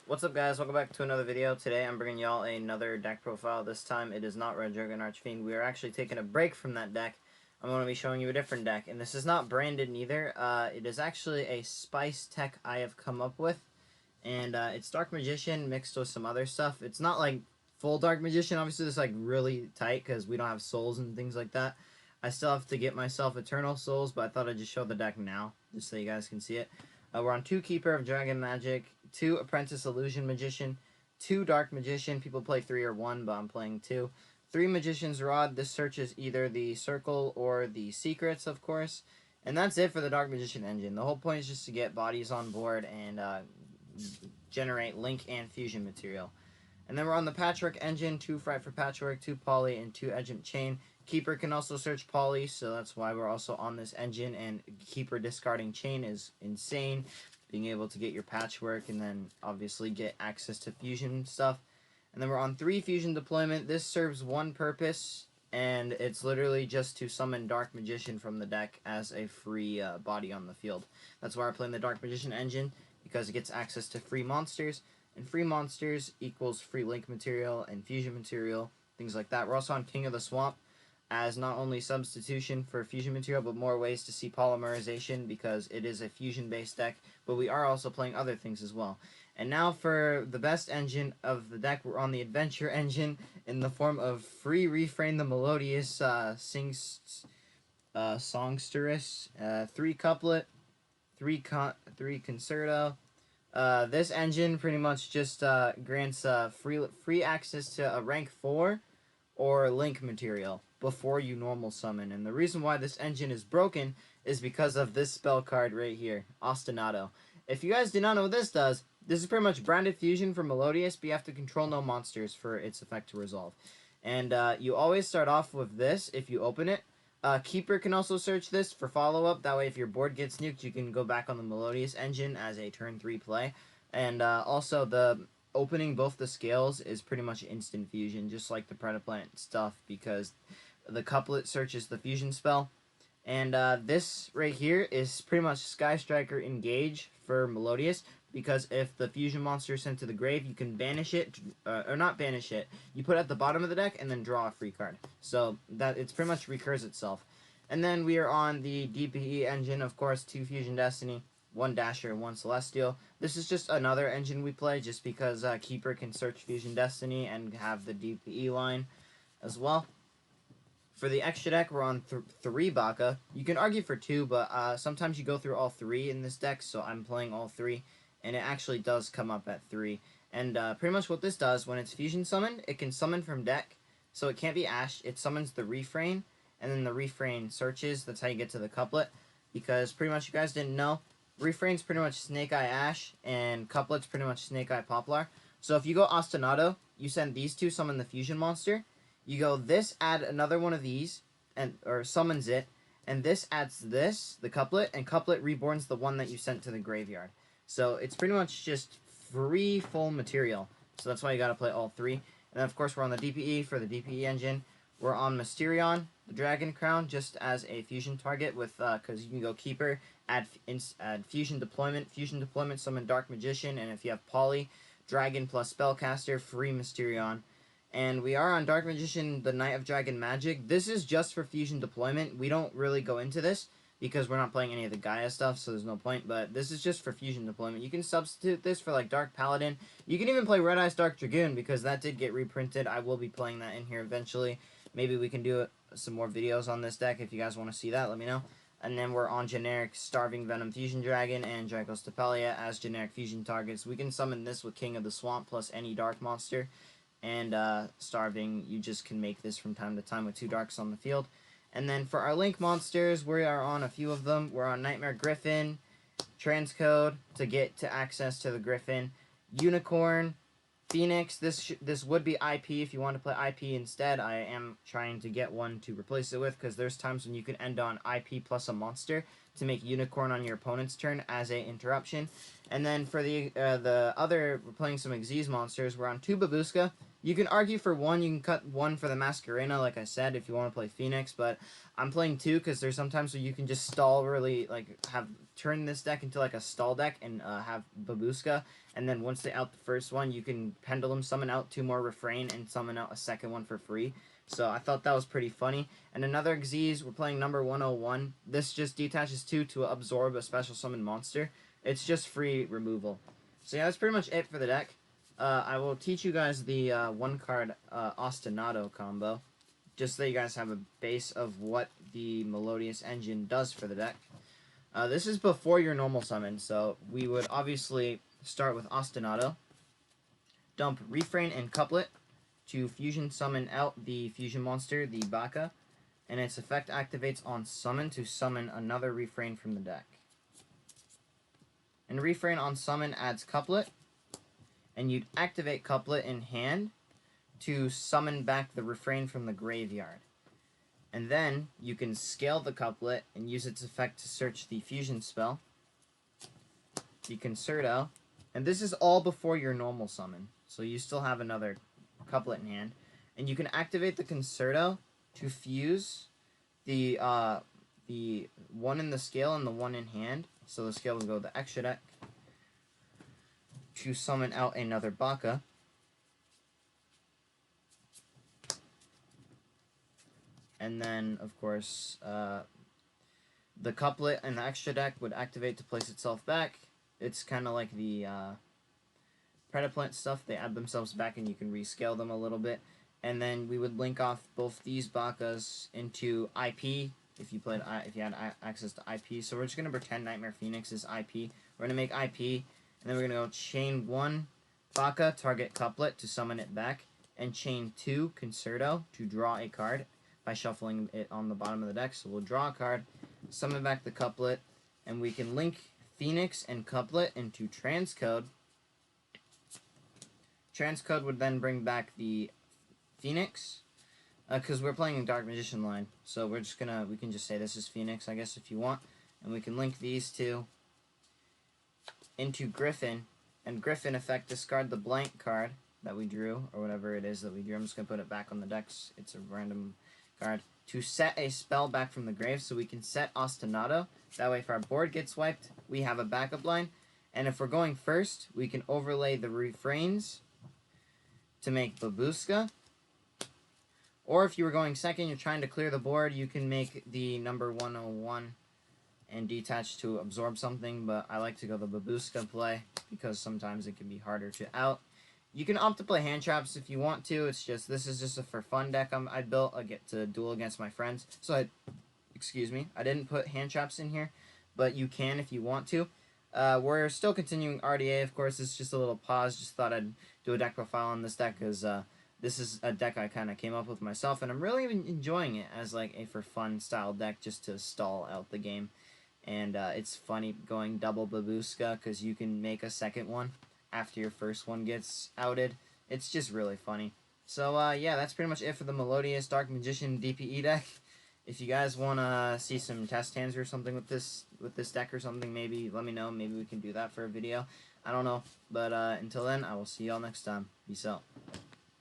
What's up, guys? Welcome back to another video. Today I'm bringing y'all another deck profile. This time it is not Red Dragon Archfiend. We are actually taking a break from that deck. I'm going to be showing you a different deck, and this is not branded neither. It is actually a spice tech I have come up with, and it's Dark Magician mixed with some other stuff. It's not like full Dark Magician. Obviously, it's like really tight because we don't have souls and things like that. I still have to get myself Eternal Souls, but I thought I'd just show the deck now, just so you guys can see it. We're on 2 Keeper of Dragon Magic, 2 Apprentice Illusion Magician, 2 Dark Magician. People play 3 or 1, but I'm playing 2. 3 Magician's Rod. This searches either the Circle or the Secrets, of course. And that's it for the Dark Magician engine. The whole point is just to get bodies on board and generate Link and Fusion material. And then we're on the Patchwork engine, 2 Fright for Patchwork, 2 Poly, and 2 Edgent Chain. Keeper can also search Poly, so that's why we're also on this engine, and Keeper discarding Chain is insane. Being able to get your Patchwork and then obviously get access to Fusion stuff. And then we're on 3 Fusion Deployment. This serves one purpose, and it's literally just to summon Dark Magician from the deck as a free body on the field. That's why we're playing the Dark Magician engine, because it gets access to free monsters. And free monsters equals free Link material and Fusion material, things like that. We're also on King of the Swamp as not only substitution for Fusion material, but more ways to see polymerization because it is a Fusion-based deck, but we are also playing other things as well. And now for the best engine of the deck, we're on the Adventure engine in the form of free Refrain the Melodious Songstress, 3 Couplet, 3 Concerto. This engine pretty much just grants free access to a rank 4 or Link material before you normal summon. And the reason why this engine is broken is because of this spell card right here, Ostinato. If you guys do not know what this does, this is pretty much Branded Fusion for Melodious, but you have to control no monsters for its effect to resolve. And you always start off with this if you open it. Keeper can also search this for follow-up. That way, if your board gets nuked, you can go back on the Melodious engine as a turn 3 play. And also, the opening both the scales is pretty much instant fusion, just like the Predaplant stuff, because the couplet searches the fusion spell. And this right here is pretty much Sky Striker Engage for Melodious, because if the fusion monster is sent to the grave, you can banish it, or not banish it, you put it at the bottom of the deck and then draw a free card. So that it's pretty much recurs itself. And then we are on the DPE engine, of course, 2 Fusion Destiny, 1 Dasher, 1 Celestial. This is just another engine we play just because Keeper can search Fusion Destiny and have the DPE line as well. For the extra deck, we're on 3 Baka. You can argue for 2, but sometimes you go through all 3 in this deck, so I'm playing all 3, and it actually does come up at 3. And pretty much what this does, when it's Fusion Summoned, it can summon from deck, so it can't be Ash. It summons the Refrain, and then the Refrain searches. That's how you get to the Couplet, because pretty much you guys didn't know, Refrain's pretty much Snake Eye Ash, and Couplet's pretty much Snake Eye Poplar. So if you go Ostinato, you send these 2, summon the Fusion monster. You go this, add another one of these, or summons it, and this adds this, the Couplet, and Couplet reborns the one that you sent to the graveyard. So it's pretty much just free full material. So that's why you gotta play all 3. And then of course we're on the DPE for the DPE engine. We're on Mysterion, the Dragon Crown, just as a fusion target with, because you can go Keeper, add Fusion Deployment, summon Dark Magician, and if you have Poly, Dragon plus Spellcaster, free Mysterion. And we are on Dark Magician, the Knight of Dragon Magic. This is just for Fusion Deployment. We don't really go into this because we're not playing any of the Gaia stuff, so there's no point. But this is just for Fusion Deployment. You can substitute this for, like, Dark Paladin. You can even play Red Eyes Dark Dragoon because that did get reprinted. I will be playing that in here eventually. Maybe we can do some more videos on this deck. If you guys want to see that, let me know. And then we're on generic Starving Venom Fusion Dragon and Dracos Tapelia as generic fusion targets. We can summon this with King of the Swamp plus any dark monster. And Starving, you just can make this from time to time with 2 darks on the field. And then for our Link monsters, we are on a few of them. We're on Nightmare Griffin, Transcode to get to access to the Griffin, Unicorn, Phoenix. This would be IP if you want to play IP instead. I am trying to get one to replace it with because there's times when you can end on IP plus a monster to make unicorn on your opponent's turn as a interruption. And then for the other, we're playing some Xyz monsters. We're on 2 Babushka. You can argue for 1. You can cut 1 for the Masquerena, like I said, if you want to play Phoenix. But I'm playing 2 because there's sometimes where you can just stall really, like, turn this deck into like a stall deck and have Babushka. And then once they out the first one, you can pendulum summon out 2 more Refrain and summon out a second one for free. So I thought that was pretty funny. And another Xyz, we're playing number 101. This just detaches 2 to absorb a special summon monster. It's just free removal. So yeah, that's pretty much it for the deck. I will teach you guys the 1-card Ostinato combo, just so you guys have a base of what the Melodious engine does for the deck. This is before your normal summon, so we would obviously start with Ostinato. Dump Refrain and Couplet to fusion summon out the fusion monster, the Baka, and its effect activates on summon to summon another Refrain from the deck. And Refrain on summon adds Couplet, and you'd activate Couplet in hand to summon back the Refrain from the graveyard. And then you can scale the Couplet and use its effect to search the fusion spell, the Concerto, and this is all before your normal summon, so you still have another Couplet in hand. And you can activate the Concerto to fuse the 1 in the scale and the 1 in hand, so the scale will go to the extra deck, to summon out another Baka. And then, of course, the Couplet and the extra deck would activate to place itself back. It's kind of like the Predaplant stuff. They add themselves back and you can rescale them a little bit. And then we would link off both these Bakas into IP if you had access to IP. So we're just going to pretend Nightmare Phoenix is IP. We're going to make IP, and then we're going to go chain 1 Baka, target Couplet to summon it back, and chain 2 Concerto to draw a card by shuffling it on the bottom of the deck. So we'll draw a card, summon back the Couplet, and we can link Phoenix and Couplet into Transcode. Transcode would then bring back the Phoenix, because we're playing in Dark Magician line, so we can just say this is Phoenix, I guess, if you want, and we can link these two into Griffin, and Griffin effect discard the blank card that we drew, or whatever it is that we drew. I'm just going to put it back on the decks. It's a random card. To set a spell back from the grave, so we can set Ostinato. That way if our board gets wiped, we have a backup line. And if we're going first, we can overlay the Refrains to make Babushka. Or if you were going second, you're trying to clear the board, you can make the number 101 and detach to absorb something, but I like to go the Babushka play because sometimes it can be harder to out. You can opt to play hand traps if you want to. It's just, this is just a for fun deck I built. I get to duel against my friends. So I didn't put hand traps in here, but you can if you want to. We're still continuing RDA, of course. It's just a little pause. Just thought I'd do a deck profile on this deck because this is a deck I kind of came up with myself, and I'm really enjoying it as like a for fun style deck just to stall out the game. And it's funny going double Babushka because you can make a second one after your first one gets outed. It's just really funny. So yeah, that's pretty much it for the Melodious Dark Magician DPE deck. If you guys want to see some test hands or something with this deck or something, maybe let me know. Maybe we can do that for a video. I don't know. But until then, I will see y'all next time. Peace out.